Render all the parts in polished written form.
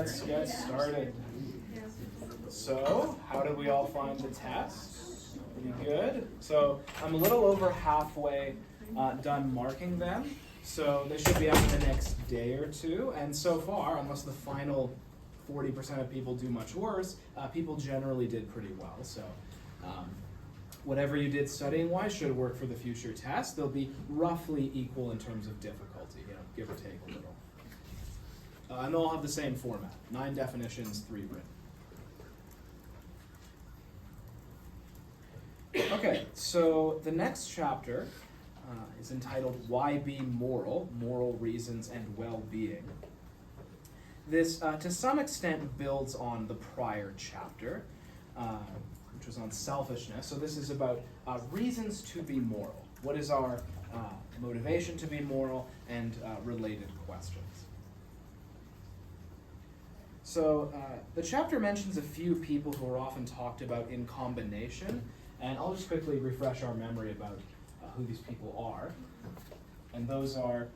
let's get started. So, how did we all find the test? Pretty good. So, I'm a little over halfway done marking them. So, they should be out in the next day or two. And so far, unless the final 40% of people do much worse, people generally did pretty well. So, whatever you did studying-wise should work for the future test. They'll be roughly equal in terms of difficulty, give or take a little. And they'll all have the same format, 9 definitions, 3 written. Okay, so the next chapter is entitled Why Be Moral? Moral Reasons and Well-Being. This, to some extent, builds on the prior chapter, which was on selfishness. So this is about reasons to be moral. What is our motivation to be moral, and related questions. So the chapter mentions a few people who are often talked about in combination, and I'll just quickly refresh our memory about who these people are. And those are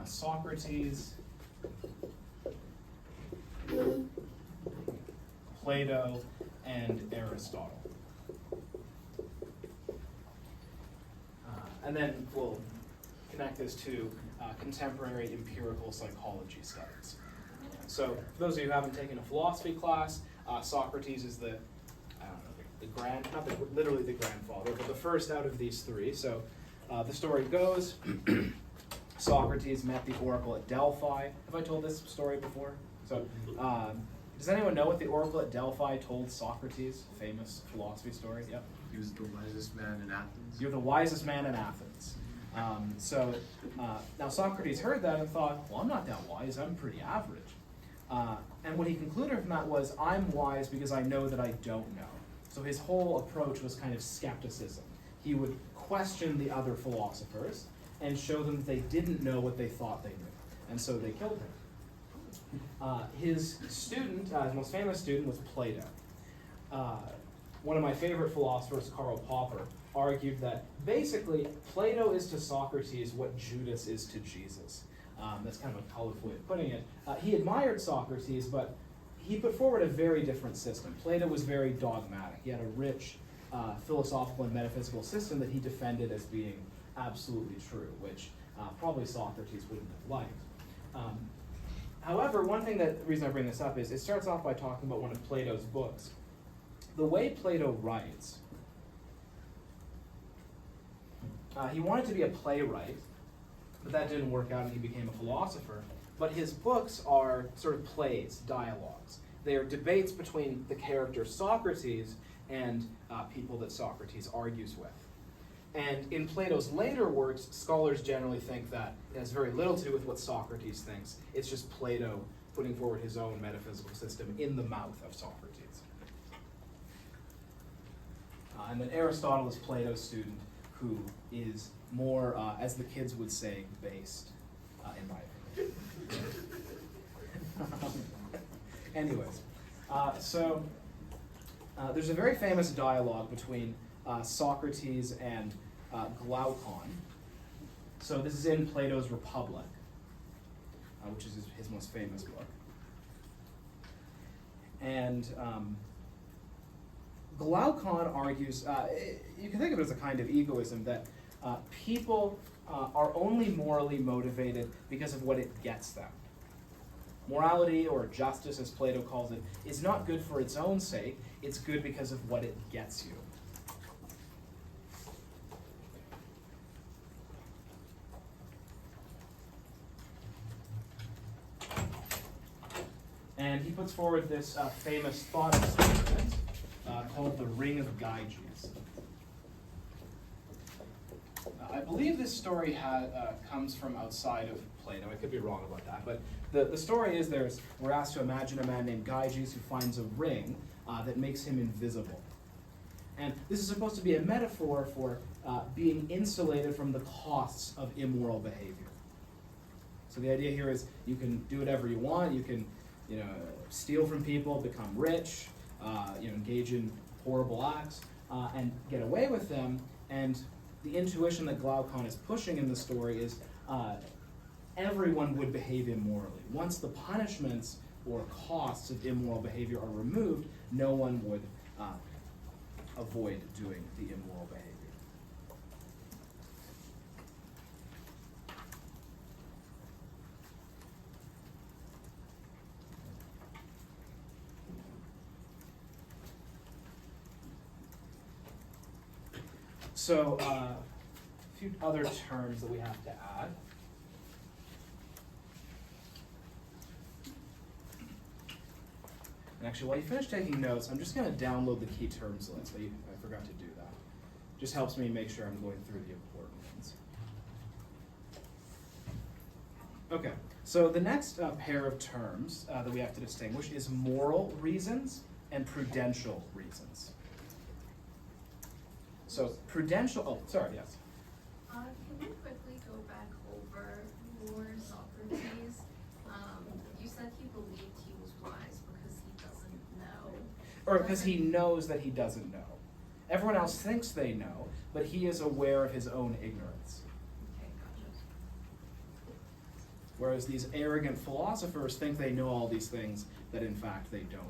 Socrates, Plato, and Aristotle. And then we'll connect this to contemporary empirical psychology studies. So, for those of you who haven't taken a philosophy class, Socrates is the literally the grandfather, but the first out of these 3. So, the story goes, Socrates met the oracle at Delphi. Have I told this story before? So, does anyone know what the oracle at Delphi told Socrates? Famous philosophy story. Yep. He was the wisest man in Athens. You're the wisest man in Athens. Now Socrates heard that and thought, well, I'm not that wise. I'm pretty average. And what he concluded from that was, I'm wise because I know that I don't know. So his whole approach was kind of skepticism. He would question the other philosophers and show them that they didn't know what they thought they knew. And so they killed him. His student, his most famous student, was Plato. One of my favorite philosophers, Karl Popper, argued that basically Plato is to Socrates what Judas is to Jesus. That's kind of a colorful way of putting it. He admired Socrates, but he put forward a very different system. Plato was very dogmatic. He had a rich philosophical and metaphysical system that he defended as being absolutely true, which probably Socrates wouldn't have liked. However, the reason I bring this up is it starts off by talking about one of Plato's books. The way Plato writes, he wanted to be a playwright, but that didn't work out and he became a philosopher. But his books are sort of plays, dialogues. They are debates between the character Socrates and people that Socrates argues with. And in Plato's later works, scholars generally think that it has very little to do with what Socrates thinks. It's just Plato putting forward his own metaphysical system in the mouth of Socrates. And then Aristotle is Plato's student, who is more, as the kids would say, based, in my opinion. Anyways, there's a very famous dialogue between Socrates and Glaucon. So this is in Plato's Republic, which is his most famous book. And Glaucon argues, you can think of it as a kind of egoism, that people are only morally motivated because of what it gets them. Morality, or justice as Plato calls it, is not good for its own sake, it's good because of what it gets you. And he puts forward this famous thought experiment called the Ring of Gyges. I believe this story comes from outside of Plato. I could be wrong about that. But the story is we're asked to imagine a man named Gyges who finds a ring that makes him invisible. And this is supposed to be a metaphor for being insulated from the costs of immoral behavior. So the idea here is you can do whatever you want. You can steal from people, become rich, engage in horrible acts, and get away with them. And the intuition that Glaucon is pushing in the story is everyone would behave immorally. Once the punishments or costs of immoral behavior are removed, no one would avoid doing the immoral behavior. So, a few other terms that we have to add. And actually, while you finish taking notes, I'm just going to download the key terms list. I forgot to do that. Just helps me make sure I'm going through the important ones. Okay, so the next pair of terms that we have to distinguish is moral reasons and prudential reasons. So prudential, oh, sorry, yes. Can you quickly go back over your Socrates? You said he believed he was wise because he doesn't know. Or because he knows that he doesn't know. Everyone else thinks they know, but he is aware of his own ignorance. Okay, gotcha. Whereas these arrogant philosophers think they know all these things that in fact they don't know.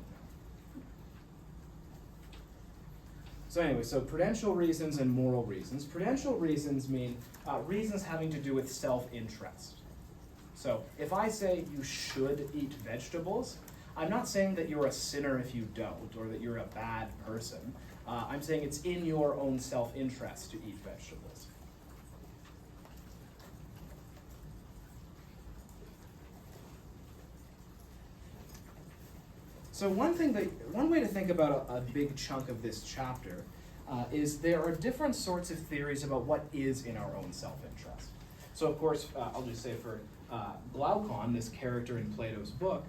So anyway, so prudential reasons and moral reasons. Prudential reasons mean reasons having to do with self-interest. So if I say you should eat vegetables, I'm not saying that you're a sinner if you don't, or that you're a bad person. I'm saying it's in your own self-interest to eat vegetables. So one way to think about a big chunk of this chapter is there are different sorts of theories about what is in our own self-interest. So of course, I'll just say for Glaucon, this character in Plato's book,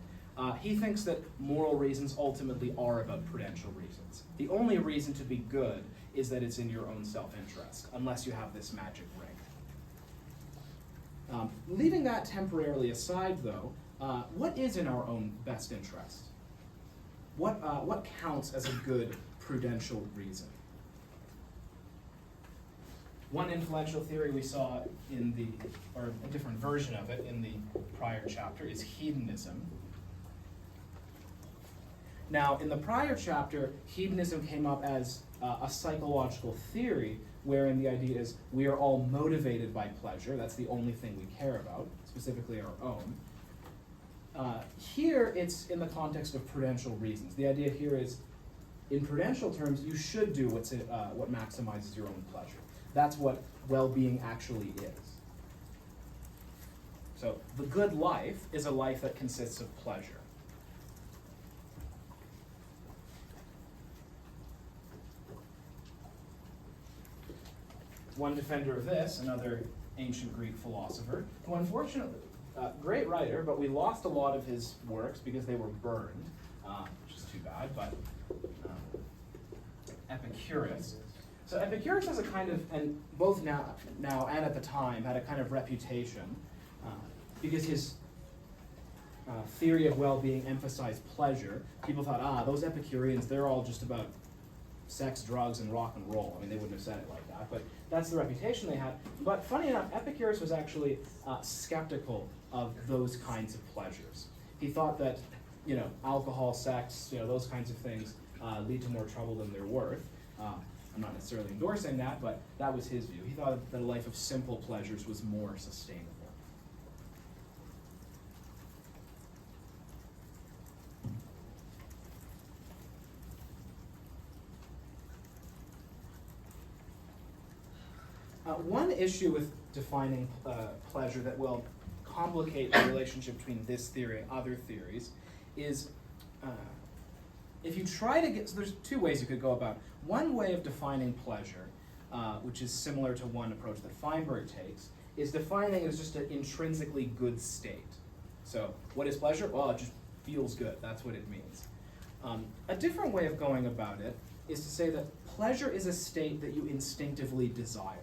he thinks that moral reasons ultimately are about prudential reasons. The only reason to be good is that it's in your own self-interest, unless you have this magic ring. Leaving that temporarily aside, though, what is in our own best interest? What counts as a good prudential reason? One influential theory we saw or a different version of it in the prior chapter is hedonism. Now, in the prior chapter, hedonism came up as a psychological theory wherein the idea is we are all motivated by pleasure. That's the only thing we care about, specifically our own. Here, it's in the context of prudential reasons. The idea here is, in prudential terms, you should do what maximizes your own pleasure. That's what well-being actually is. So the good life is a life that consists of pleasure. One defender of this, another ancient Greek philosopher, who unfortunately, great writer, but we lost a lot of his works because they were burned, which is too bad, but Epicurus. So Epicurus has a kind of, and both now and at the time, had a kind of reputation because his theory of well-being emphasized pleasure. People thought, those Epicureans, they're all just about sex, drugs, and rock and roll. I mean, they wouldn't have said it like that, but that's the reputation they had. But funny enough, Epicurus was actually skeptical of those kinds of pleasures. He thought that, alcohol, sex, those kinds of things lead to more trouble than they're worth. I'm not necessarily endorsing that, but that was his view. He thought that a life of simple pleasures was more sustainable. One issue with defining pleasure that will complicate the relationship between this theory and other theories is if you try to get, so there's two ways you could go about. One way of defining pleasure, which is similar to one approach that Feinberg takes, is defining it as just an intrinsically good state. So what is pleasure? Well, it just feels good. That's what it means. A different way of going about it is to say that pleasure is a state that you instinctively desire.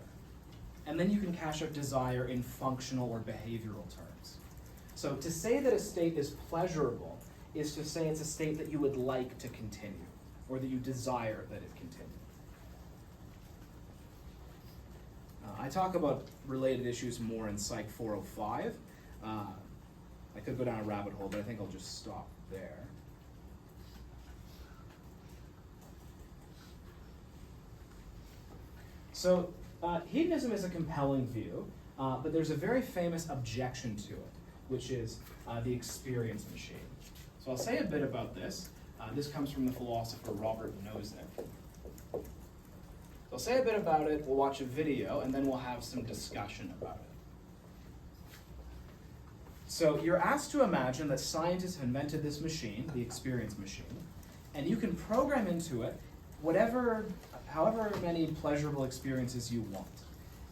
And then you can cash out desire in functional or behavioral terms. So to say that a state is pleasurable is to say it's a state that you would like to continue, or that you desire that it continue. I talk about related issues more in Psych 405, I could go down a rabbit hole, but I think I'll just stop there. So hedonism is a compelling view, but there's a very famous objection to it, which is the experience machine. So I'll say a bit about this. This comes from the philosopher Robert Nozick. So I'll say a bit about it, we'll watch a video, and then we'll have some discussion about it. So you're asked to imagine that scientists have invented this machine, the experience machine, and you can program into it however many pleasurable experiences you want.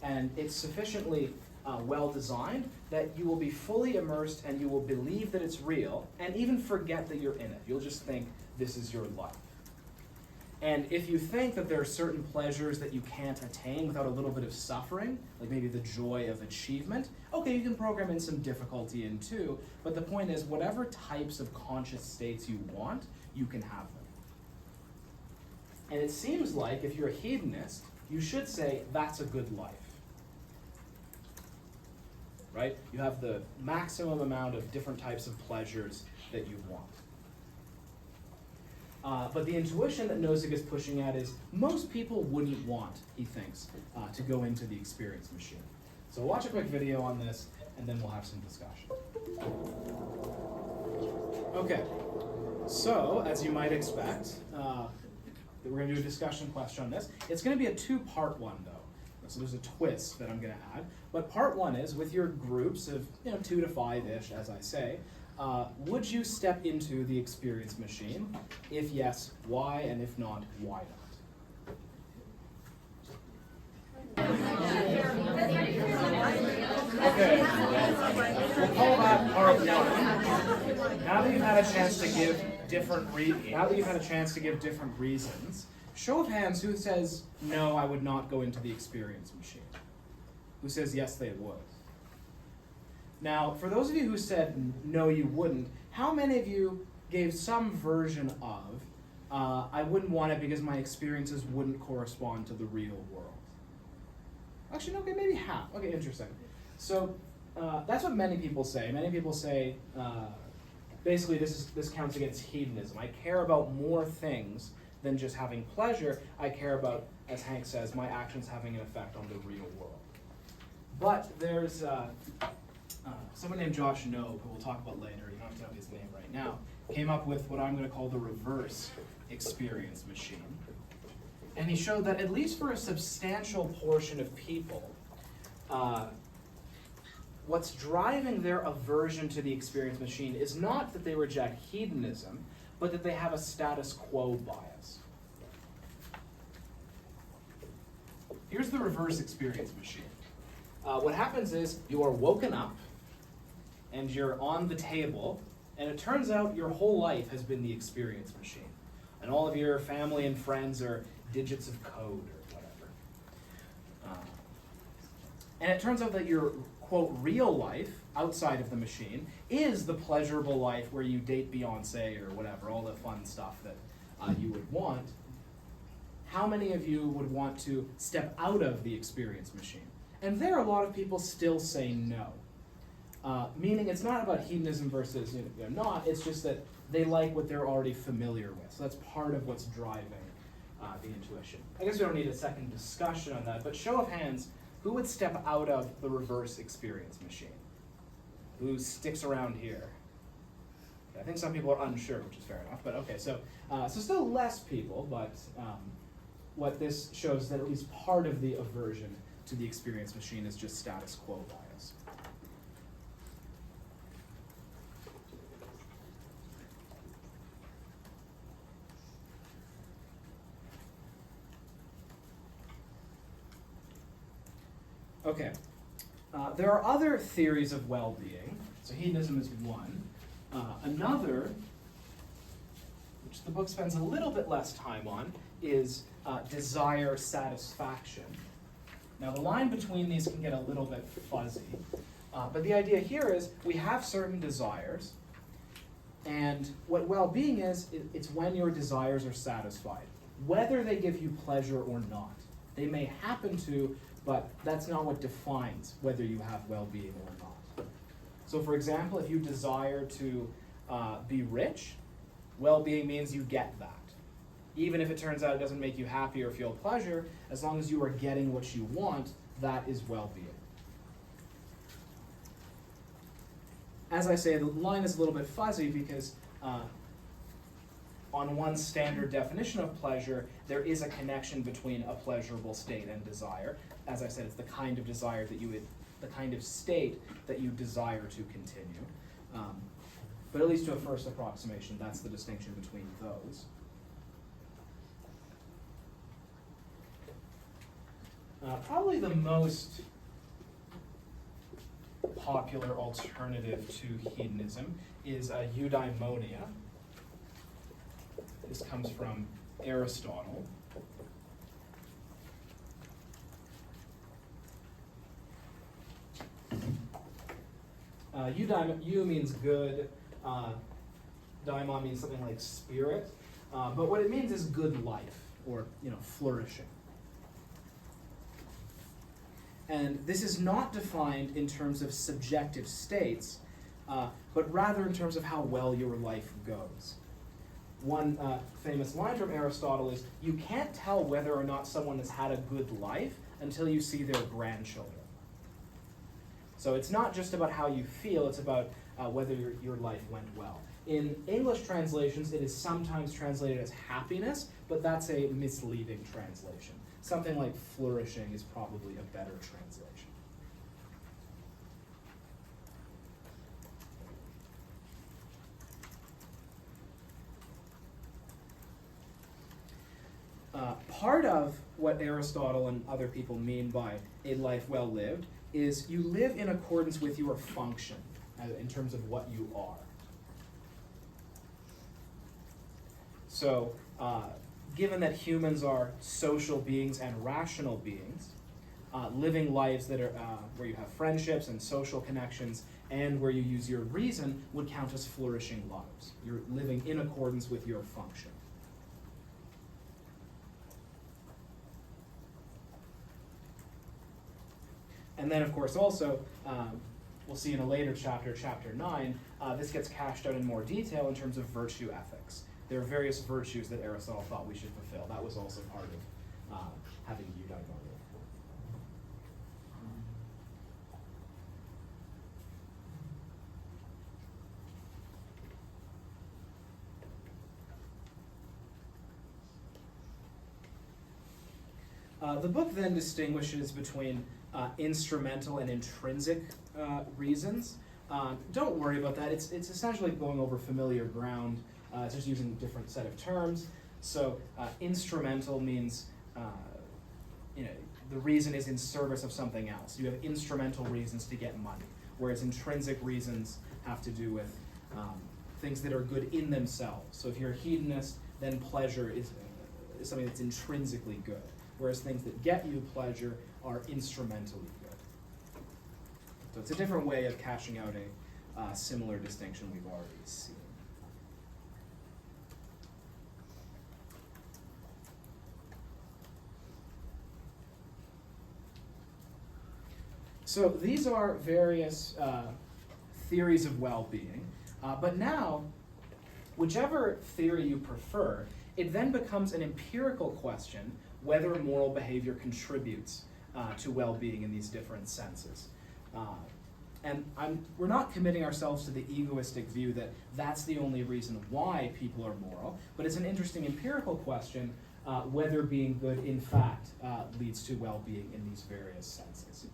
And it's sufficiently well designed that you will be fully immersed and you will believe that it's real and even forget that you're in it. You'll just think this is your life. And if you think that there are certain pleasures that you can't attain without a little bit of suffering, like maybe the joy of achievement, okay, you can program in some difficulty in too, but the point is whatever types of conscious states you want, you can have them. And it seems like if you're a hedonist, you should say that's a good life. Right? You have the maximum amount of different types of pleasures that you want. But the intuition that Nozick is pushing at is most people wouldn't want, he thinks, to go into the experience machine. So watch a quick video on this, and then we'll have some discussion. Okay, so as you might expect, we're going to do a discussion question on this. It's going to be a two-part one, though. So there's a twist that I'm going to add. But part one is, with your groups of 2 to 5-ish, as I say, would you step into the experience machine? If yes, why? And if not, why not? Okay, we'll call that part one. Now that you've had a chance to give different reasons, show of hands who says, no, I would not go into the experience machine. Who says, yes, they would. Now, for those of you who said, no, you wouldn't, how many of you gave some version of, I wouldn't want it because my experiences wouldn't correspond to the real world? Actually, no, okay, maybe half. Okay, interesting. So that's what many people say. Many people say, basically, this counts against hedonism. I care about more things than just having pleasure. I care about, as Hank says, my actions having an effect on the real world. But there's someone named Josh Knobe, who we'll talk about later, you don't have to know his name right now, came up with what I'm going to call the reverse experience machine. And he showed that at least for a substantial portion of people, what's driving their aversion to the experience machine is not that they reject hedonism, but that they have a status quo bias. Here's the reverse experience machine. What happens is you are woken up and you're on the table, and it turns out your whole life has been the experience machine. And all of your family and friends are digits of code or whatever. And it turns out that your, quote, real life outside of the machine is the pleasurable life where you date Beyonce or whatever, all the fun stuff that you would want. How many of you would want to step out of the experience machine? And there, a lot of people still say no. Meaning it's not about hedonism versus not, it's just that they like what they're already familiar with. So that's part of what's driving the intuition. I guess we don't need a second discussion on that, but show of hands, who would step out of the reverse experience machine? Who sticks around here? I think some people are unsure, which is fair enough, but okay, so still less people, but what this shows is that at least part of the aversion to the experience machine is just status quo bias. Okay, there are other theories of well-being. So hedonism is one. Another, which the book spends a little bit less time on, is desire satisfaction. Now the line between these can get a little bit fuzzy, but the idea here is we have certain desires, and what well-being is, it's when your desires are satisfied, whether they give you pleasure or not. They may happen to, but that's not what defines whether you have well-being or not. So for example, if you desire to be rich, well-being means you get that. Even if it turns out it doesn't make you happy or feel pleasure, as long as you are getting what you want, that is well-being. As I say, the line is a little bit fuzzy because on one standard definition of pleasure, there is a connection between a pleasurable state and desire. As I said, it's the kind of desire that the kind of state that you desire to continue. But at least to a first approximation, that's the distinction between those. Probably the most popular alternative to hedonism is eudaimonia. This comes from Aristotle. Eu means good, daimon means something like spirit, but what it means is good life, or flourishing. And this is not defined in terms of subjective states, but rather in terms of how well your life goes. One famous line from Aristotle is, you can't tell whether or not someone has had a good life until you see their grandchildren. So it's not just about how you feel, it's about whether your life went well. In English translations, it is sometimes translated as happiness, but that's a misleading translation. Something like flourishing is probably a better translation. Part of what Aristotle and other people mean by a life well lived is you live in accordance with your function in terms of what you are. So, given that humans are social beings and rational beings, living lives that are where you have friendships and social connections and where you use your reason would count as flourishing lives. You're living in accordance with your function. And then, of course, also, we'll see in a later chapter, chapter 9, this gets cashed out in more detail in terms of virtue ethics. There are various virtues that Aristotle thought we should fulfill. That was also part of having eudaimonia. The book then distinguishes between instrumental and intrinsic reasons. Don't worry about that. It's essentially going over familiar ground. It's just using a different set of terms. So instrumental means the reason is in service of something else. You have instrumental reasons to get money, whereas intrinsic reasons have to do with things that are good in themselves. So if you're a hedonist, then pleasure is something that's intrinsically good, whereas things that get you pleasure are instrumentally good. So it's a different way of cashing out a similar distinction we've already seen. So these are various theories of well-being, but now, whichever theory you prefer, it then becomes an empirical question whether moral behavior contributes to well-being in these different senses. And we're not committing ourselves to the egoistic view that that's the only reason why people are moral, but it's an interesting empirical question whether being good in fact leads to well-being in these various senses.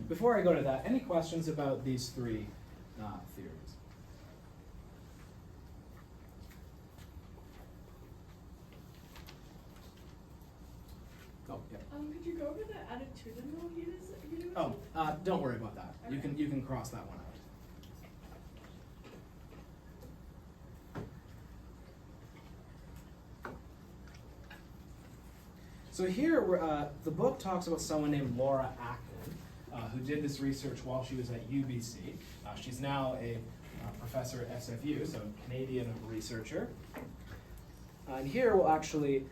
Before I go to that, any questions about these three theories? Oh, yeah. Could you go over the attitudinal hedonism? Oh, don't worry about that. Okay. You can cross that one out. So here, the book talks about someone named Laura Ackland, who did this research while she was at UBC. She's now a professor at SFU, so Canadian researcher. And here we'll actually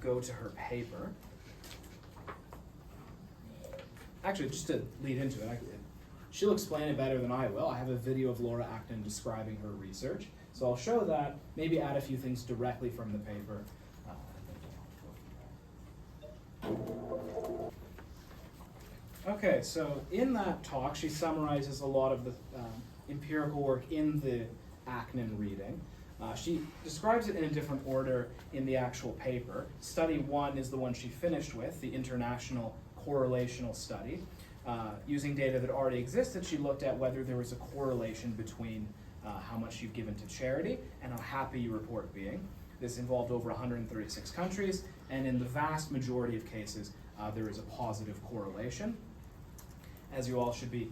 go to her paper. actually, just to lead into it, she'll explain it better than I will. I have a video of Laura Acton describing her research, so I'll show that, maybe add a few things directly from the paper. Okay, so in that talk, she summarizes a lot of the empirical work in the Acton reading. She describes it in a different order in the actual paper. Study 1 is the one she finished with, the international correlational study. Using data that already existed, she looked at whether there was a correlation between how much you've given to charity and how happy you report being. This involved over 136 countries, and in the vast majority of cases, there is a positive correlation. As you all should be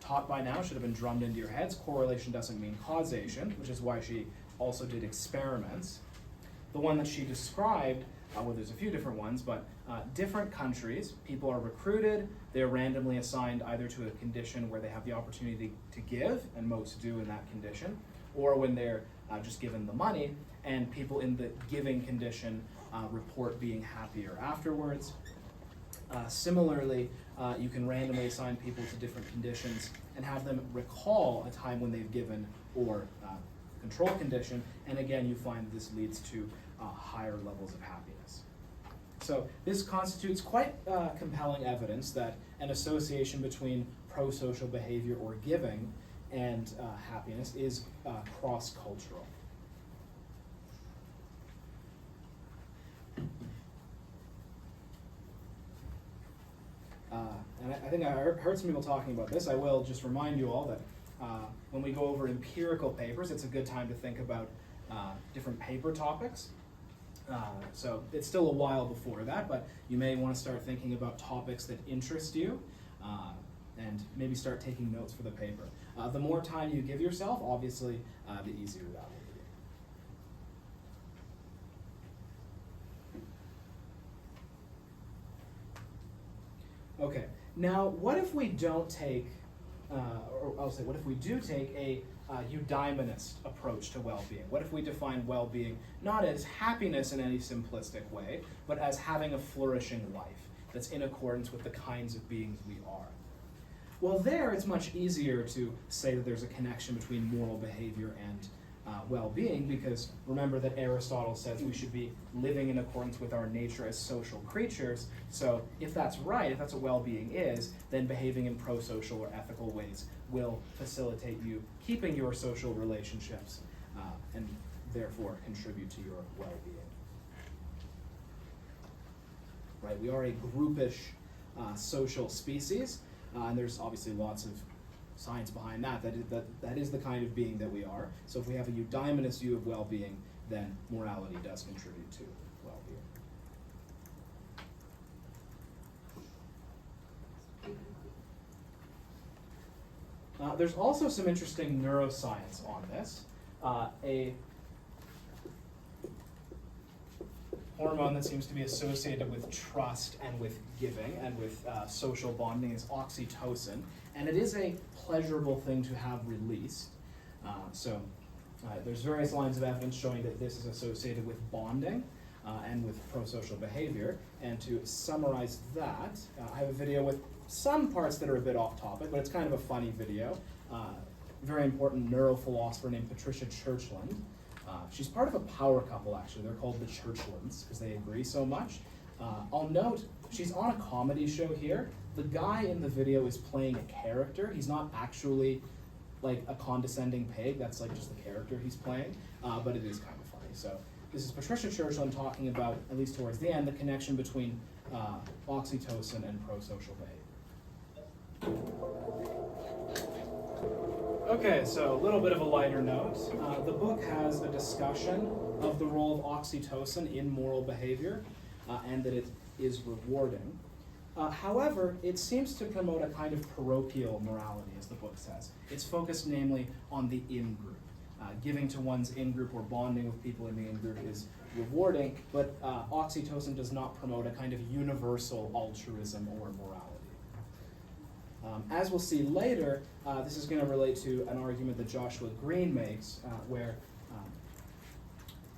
taught by now, should have been drummed into your heads, correlation doesn't mean causation, which is why she also did experiments. The one that she described, well, there's a few different ones, but different countries, people are recruited, they're randomly assigned either to a condition where they have the opportunity to give, and most do in that condition, or when they're just given the money, and people in the giving condition report being happier afterwards. Similarly, you can randomly assign people to different conditions and have them recall a time when they've given or control condition, and again, you find this leads to higher levels of happiness. So this constitutes quite compelling evidence that an association between pro-social behavior or giving and happiness is cross-cultural. And I think I heard some people talking about this. I will just remind you all that when we go over empirical papers, it's a good time to think about different paper topics. So it's still a while before that, but you may want to start thinking about topics that interest you and maybe start taking notes for the paper. The more time you give yourself, obviously, the easier that will be. Okay, now what if we don't take, or I'll say, what if we do take a eudaemonist approach to well-being? What if we define well-being not as happiness in any simplistic way, but as having a flourishing life that's in accordance with the kinds of beings we are? Well, there it's much easier to say that there's a connection between moral behavior and well-being, because remember that Aristotle says we should be living in accordance with our nature as social creatures. So if that's right, if that's what well-being is, then behaving in pro-social or ethical ways will facilitate you keeping your social relationships and therefore contribute to your well-being. Right, we are a groupish social species, and there's obviously lots of science behind that. That is the kind of being that we are. So if we have a eudaemonist view of well-being, then morality does contribute to well-being. There's also some interesting neuroscience on this. A hormone that seems to be associated with trust and with giving and with social bonding is oxytocin, and it is a pleasurable thing to have released. There's various lines of evidence showing that this is associated with bonding and with pro-social behavior. And to summarize that, I have a video with some parts that are a bit off topic, but it's kind of a funny video. Very important neurophilosopher named Patricia Churchland. She's part of a power couple, actually. They're called the Churchlands because they agree so much. I'll note, she's on a comedy show here. The guy in the video is playing a character. He's not actually like a condescending pig. That's like just the character he's playing, but it is kind of funny. So this is Patricia Churchland talking about, at least towards the end, the connection between oxytocin and pro-social behavior. Okay, so a little bit of a lighter note. The book has a discussion of the role of oxytocin in moral behavior and that it is rewarding. However, it seems to promote a kind of parochial morality, as the book says. It's focused namely on the in-group. Giving to one's in-group or bonding with people in the in-group is rewarding, but oxytocin does not promote a kind of universal altruism or morality. As we'll see later, this is going to relate to an argument that Joshua Green makes, where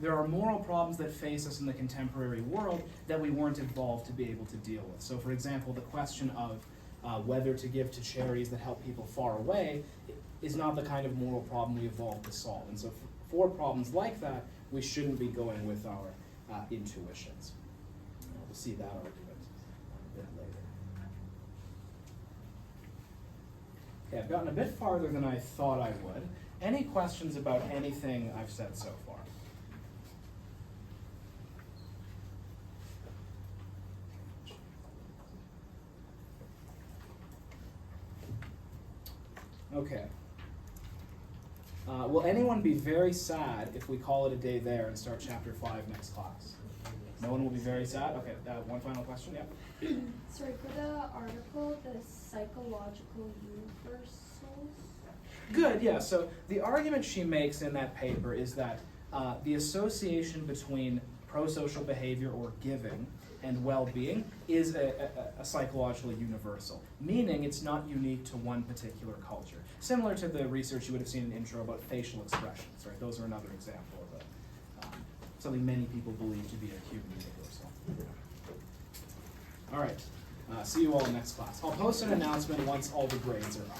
there are moral problems that face us in the contemporary world that we weren't evolved to be able to deal with. So for example, the question of whether to give to charities that help people far away, is not the kind of moral problem we evolved to solve. And so for problems like that, we shouldn't be going with our intuitions. We'll see that argument a bit later. Okay, I've gotten a bit farther than I thought I would. Any questions about anything I've said so far? Okay. Will anyone be very sad if we call it a day there and start chapter 5 next class? No one will be very sad? Okay, one final question, yeah? Sorry, for the article, the psychological universals? Good, yeah. So the argument she makes in that paper is that the association between pro-social behavior or giving and well-being is a psychological universal, meaning it's not unique to one particular culture. Similar to the research you would have seen in intro about facial expressions, right? Those are another example of something many people believe to be a human universal. All right, see you all next class. I'll post an announcement once all the grades are up.